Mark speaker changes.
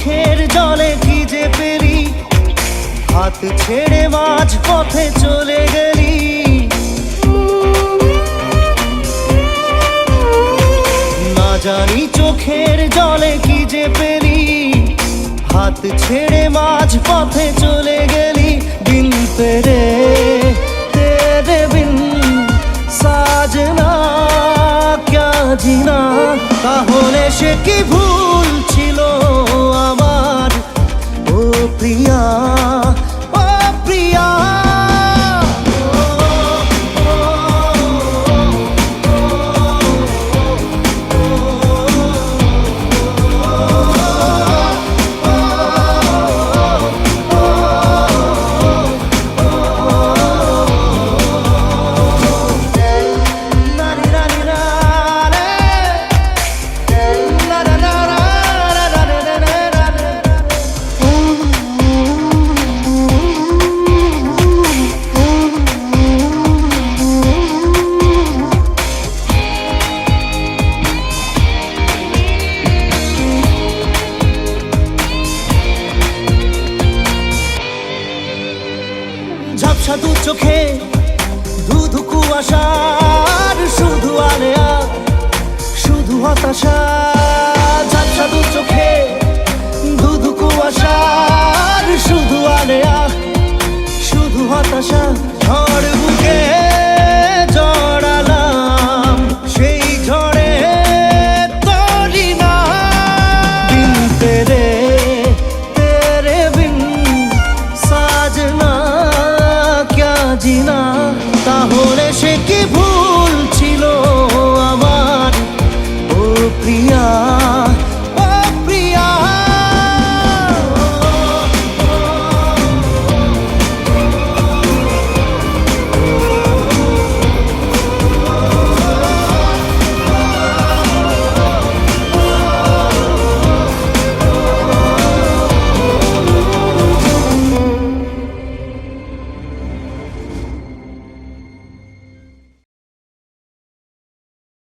Speaker 1: চোখের জলে কি যে পেলি, হাত ছেড়ে মাঝ পথে চলে গেলি। না জানি চোখের জলে কি যে পেলি, হাত ছেড়ে মাঝ পথে চলে গেলি। বিন তেরে তেরে বিন সাজনা ক্যা জিনা। তাহলে সে কি ভুল ছিল আমার, ও প্রিয়া ও প্রিয়া। ঝাপসা দু চোখে ধুধু কুয়াশার শুধু আলেয়া, শুধু হতাশা।